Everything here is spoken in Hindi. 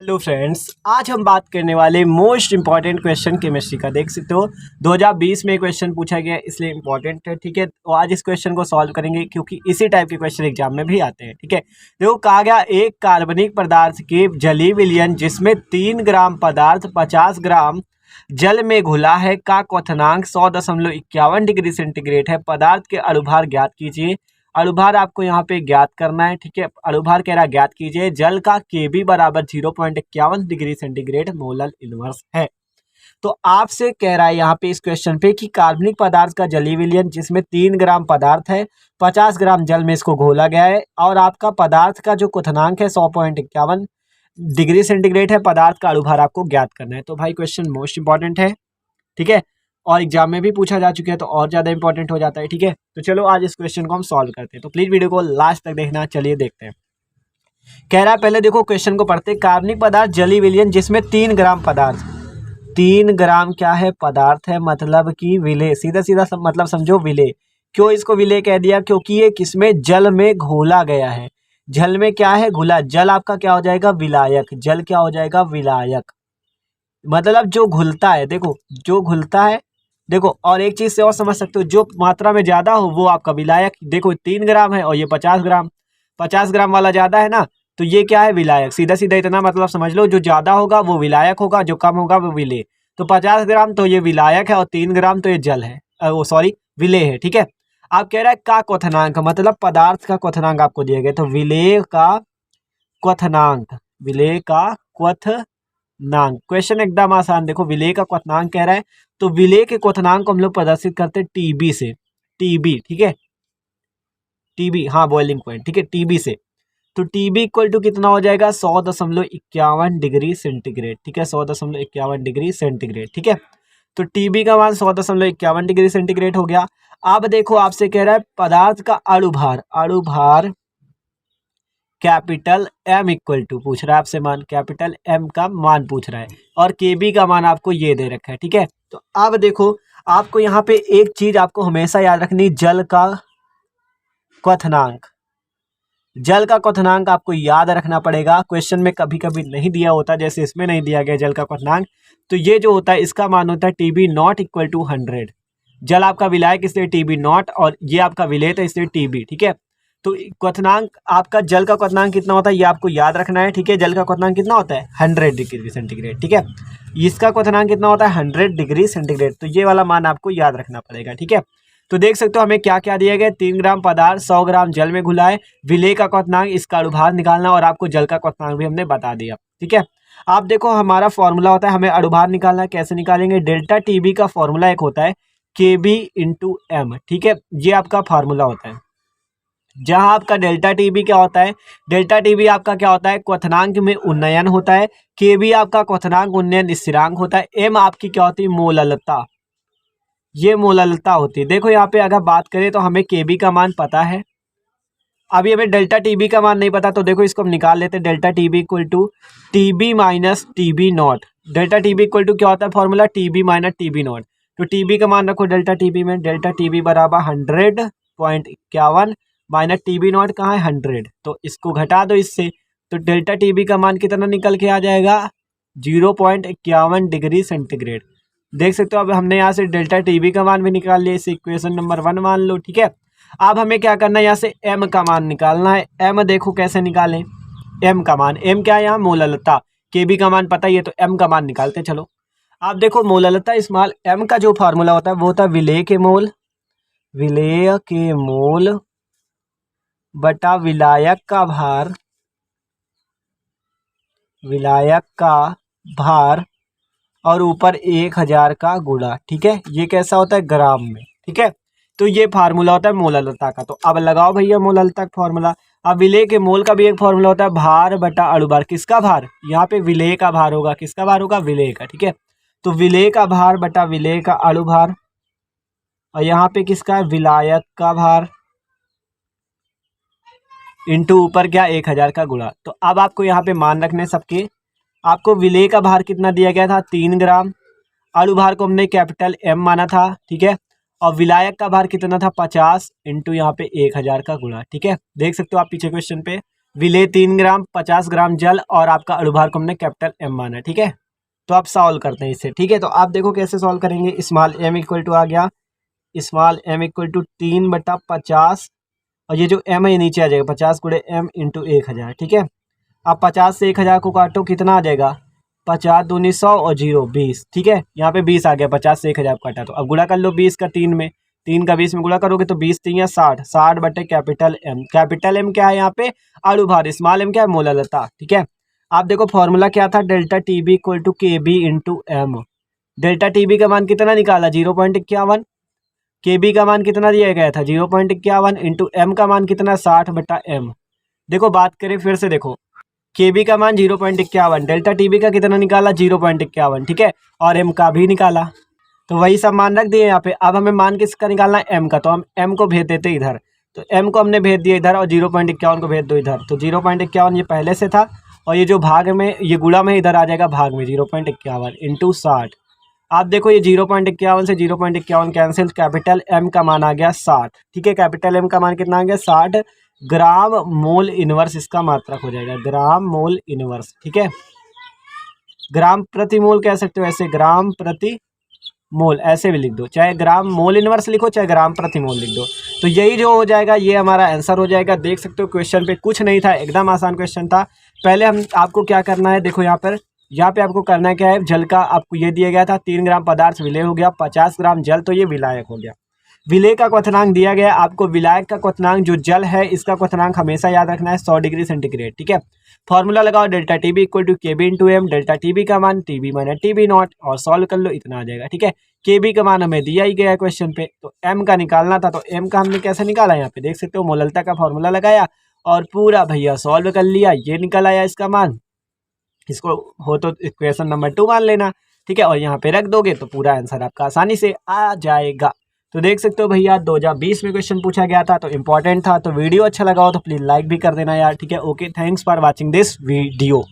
हेलो फ्रेंड्स, आज हम बात करने वाले मोस्ट इंपॉर्टेंट क्वेश्चन केमिस्ट्री का। देख सकते हो 2020 में क्वेश्चन पूछा गया, इसलिए इंपॉर्टेंट है। ठीक है, तो आज इस क्वेश्चन को सॉल्व करेंगे क्योंकि इसी टाइप के क्वेश्चन एग्जाम में भी आते हैं। ठीक है, देखो कहा गया एक कार्बनिक पदार्थ के जलीय विलयन जिसमें 3 ग्राम पदार्थ 50 ग्राम जल में घुला है का क्वथनांक 100.51 डिग्री सेंटीग्रेड है। पदार्थ के अणुभार ज्ञात कीजिए। अणुभार आपको यहाँ पे ज्ञात करना है। ठीक है, अणुभार कह रहा है ज्ञात कीजिए। जल का Kb बराबर 0.51 डिग्री सेंटीग्रेड मोलर इनवर्स है। तो आपसे कह रहा है यहाँ पे इस क्वेश्चन पे कि कार्बनिक पदार्थ का जलीय विलयन जिसमें 3 ग्राम पदार्थ है, 50 ग्राम जल में इसको घोला गया है और आपका पदार्थ का जो क्वथनांक है 100.51 डिग्री सेंटीग्रेड है। पदार्थ का अणुभार आपको ज्ञात करना है। तो भाई क्वेश्चन मोस्ट इंपॉर्टेंट है। ठीक है, और एग्जाम में भी पूछा जा चुका है तो और ज़्यादा इंपॉर्टेंट हो जाता है। ठीक है, तो चलो आज इस क्वेश्चन को हम सॉल्व करते हैं। तो प्लीज़ वीडियो को लास्ट तक देखना। चलिए देखते हैं। कह रहा है पहले देखो क्वेश्चन को पढ़ते। कार्बनिक पदार्थ जलीय विलयन जिसमें 3 ग्राम पदार्थ, 3 ग्राम क्या है पदार्थ है, मतलब कि विलेय। सीधा सीधा मतलब समझो विलेय। क्यों इसको विलेय कह दिया? क्योंकि ये किसमें, जल में घोला गया है। जल में क्या है, घुला। जल आपका क्या हो जाएगा, विलायक। जल क्या हो जाएगा, विलायक। मतलब जो घुलता है, देखो जो घुलता है। देखो और एक चीज से और समझ सकते हो, जो मात्रा में ज्यादा हो वो आपका विलायक। देखो 3 ग्राम है और ये 50 ग्राम, 50 ग्राम वाला ज्यादा है ना, तो ये क्या है, विलायक। सीधा सीधा इतना मतलब समझ लो, जो ज्यादा होगा वो विलायक होगा, जो कम होगा वो विलेय। तो 50 ग्राम तो ये विलायक है और 3 ग्राम तो ये जल है, वो सॉरी विलेय है। ठीक है, आप कह रहा है का क्वथनांक, मतलब पदार्थ का क्वथनांक आपको दिया गया। तो विलेय का क्वथनांक, विलेय का क्वथनांक। क्वेश्चन एकदम आसान। देखो विलेय का क्वथनांक कह रहा है, तो विलेय के क्वथनांक को हम लोग प्रदर्शित करते हैं टीबी से। टीबी, ठीक है, टीबी, हाँ बॉइलिंग पॉइंट। ठीक है, टीबी से। तो टीबी इक्वल टू कितना हो जाएगा, 100.51 डिग्री सेंटीग्रेड। ठीक है, 100.51 डिग्री सेंटीग्रेड। ठीक है, तो टीबी का मान 100.51 डिग्री सेंटीग्रेड हो गया। अब देखो आपसे कह रहा है पदार्थ का अणुभार, अणुभार कैपिटल एम इक्वल टू पूछ रहा है आपसे मान, कैपिटल एम का मान पूछ रहा है और केबी का मान आपको ये दे रखा है। ठीक है, तो अब देखो आपको यहाँ पे एक चीज आपको हमेशा याद रखनी, जल का क्वथनांक। जल का क्वथनांक आपको याद रखना पड़ेगा। क्वेश्चन में कभी कभी नहीं दिया होता, जैसे इसमें नहीं दिया गया जल का क्वथनांक। तो ये जो होता है इसका मान होता है टीबी नॉट इक्वल टू 100। जल आपका विलायक इसलिए टीबी नॉट और ये आपका विलेय तो इसलिए टीबी। ठीक है, तो क्वथनांक आपका जल का क्वथनांक कितना होता है ये आपको याद रखना है। ठीक है, जल का क्वथनांक कितना होता है, 100 डिग्री सेंटीग्रेड। ठीक है, इसका क्वथनांक कितना होता है, 100 डिग्री सेंटीग्रेड। तो ये वाला मान आपको याद रखना पड़ेगा। ठीक है, तो देख सकते हो हमें क्या क्या दिया गया, 3 ग्राम पदार्थ 100 ग्राम जल में घुला है, विलेय का क्वथनांक, इसका अणुभार निकालना और आपको जल का क्वथनांक भी हमने बता दिया। ठीक है, आप देखो हमारा फॉर्मूला होता है, हमें अणुभार निकालना है। कैसे निकालेंगे, डेल्टा टीबी का फॉर्मूला एक होता है केबी इंटू एम। ठीक है, ये आपका फार्मूला होता है। जहां आपका डेल्टा टीबी क्या होता है, डेल्टा टीबी आपका क्या होता है, क्वथनांक में उन्नयन होता है। केबी आपका क्वथनांक उन्नयन स्थिरांक होता है। एम आपकी क्या होती है, मोललता, ये मोललता होती है। देखो यहाँ पे अगर बात करें तो हमें केबी का मान पता है, अभी हमें डेल्टा टीबी का मान नहीं पता। तो देखो इसको हम निकाल लेते हैं, delta TB equal to TB minus TB naught. Delta TB equal to क्या होता है formula, TB minus TB naught. तो टीबी का मान रखो डेल्टा टीबी में, डेल्टा टीबी बराबर 100.51 माइनस टीबी नॉट कहाँ है, 100। तो इसको घटा दो इससे, तो डेल्टा टीबी का मान कितना निकल के आ जाएगा, 0.51 डिग्री सेंटीग्रेड। देख सकते हो अब हमने यहाँ से डेल्टा टीबी का मान भी निकाल लिया, इसे इक्वेशन नंबर 1 मान लो। ठीक है, अब हमें क्या करना है, यहाँ से एम का मान निकालना है। एम देखो कैसे निकालें, एम का मान, एम क्या है यहाँ, मोललता। केबी का मान पता ही है तो एम का मान निकालते हैं। चलो आप देखो मोललता स्मॉल एम का जो फार्मूला होता है वो होता है विलेय के मोल, विलेय के मोल बटा विलायक का भार, विलायक का भार और ऊपर 1000 का गुणा। ठीक है, ये कैसा होता है, ग्राम में। ठीक है, तो ये फार्मूला होता है मोललता का। तो अब लगाओ भैया मोललता का फार्मूला। अब विलेय के मोल का भी एक फार्मूला होता है, भार बटा अणुभार। किसका भार, यहाँ पे विलेय का भार होगा, किसका भार होगा, विलेय का। ठीक है, तो विलेय का भार बटा विलेय का अणुभार और यहाँ पे किसका है, विलायक का भार इंटू ऊपर क्या, 1000 का गुणा। तो अब आपको यहाँ पे मान रखने सबके। आपको विलेय का भार कितना दिया गया था, 3 ग्राम। अणुभार को हमने कैपिटल एम माना था। ठीक है, और विलायक का भार कितना था, 50 इंटू यहाँ पे 1000 का गुणा। ठीक है, देख सकते हो आप पीछे क्वेश्चन पे विलेय 3 ग्राम, 50 ग्राम जल और आपका अणुभार को हमने कैपिटल M माना, ठीक है। तो आप सॉल्व करते हैं इससे, ठीक है। तो आप देखो कैसे सॉल्व करेंगे। स्मॉल m इक्वल टू आ गया, स्मॉल m इक्वल टू 3/50 और ये जो m है ये नीचे आ जाएगा 50 गुणे m इंटू 1000, ठीक है। अब 50 से 1000 को काटो, कितना आ जाएगा 50 दूनी 100 और 0 20, ठीक है। यहाँ पे 20 आ गया, 50 से 1000 काटा तो अब गुणा कर लो 20 का 3 में, 3 का 20 में गुणा करोगे तो 20 3 या 60, 60 बटे कैपिटल M। कैपिटल M क्या है यहाँ पे, अणुभार। स्मॉल m क्या है, मोललता, ठीक है। आप देखो फॉर्मूला क्या था, delta TB equal to KB into M। Delta TB का मान कितना निकाला 0.51, KB का मान कितना दिया गया था 0.51 इंटू M का मान कितना 60/M। देखो बात करें फिर से, देखो KB का मान 0.51, डेल्टा TB का कितना निकाला 0.51, ठीक है, और M का भी निकाला। तो वही सब मान रख दिए यहाँ पे। अब हमें मान किसका निकालना है, M का। तो हम M को भेज देते इधर, तो M को हमने भेज दिया इधर और 0.51 को भेज दो इधर। तो 0.51 ये पहले से था और ये जो भाग में, ये गुणा में इधर आ जाएगा भाग में 0.51 इंटू 60। आप देखो ये 0.51 से 0.51 कैंसिल, कैपिटल M का मान आ गया 60, ठीक है। कैपिटल M का मान कितना आ गया 60 ग्राम मोल इनवर्स इसका मात्रक हो जाएगा, ग्राम मोल इनवर्स, ठीक है। ग्राम प्रति मोल कह सकते हो, ऐसे ग्राम प्रति मोल ऐसे भी लिख दो, चाहे ग्राम मोल इनवर्स लिखो चाहे ग्राम प्रति मोल लिख दो। तो यही जो हो जाएगा ये हमारा आंसर हो जाएगा। देख सकते हो क्वेश्चन पे कुछ नहीं था, एकदम आसान क्वेश्चन था। पहले हम आपको क्या करना है, देखो यहाँ पे आपको करना क्या है, जल का आपको ये दिया गया था 3 ग्राम पदार्थ विलेय हो गया, 50 ग्राम जल, तो ये विलायक हो गया। विलेय का क्वथनांक दिया गया आपको, विलायक का क्वथनांक जो जल है इसका क्वथनांक हमेशा याद रखना है 100 डिग्री सेंटीग्रेड, ठीक है। फॉर्मूला लगाओ delta TB equal to KB into M। Delta TB का मान TB माइनस TB नॉट और सॉल्व कर लो, इतना आ जाएगा, ठीक है। KB का मान हमें दिया ही गया है क्वेश्चन पे, तो M का निकालना था, तो M का हमने कैसे निकाला, यहाँ पे देख सकते हो मोललता का फॉर्मूला लगाया और पूरा भैया सॉल्व कर लिया, ये निकल आया इसका मान। इसको हो तो इक्वेशन नंबर 2 मान लेना, ठीक है, और यहाँ पे रख दोगे तो पूरा आंसर आपका आसानी से आ जाएगा। तो देख सकते हो भैया 2020 में क्वेश्चन पूछा गया था, तो इंपॉर्टेंट था। तो वीडियो अच्छा लगा हो तो प्लीज़ लाइक भी कर देना यार, ठीक है। Okay, thanks for watching this video.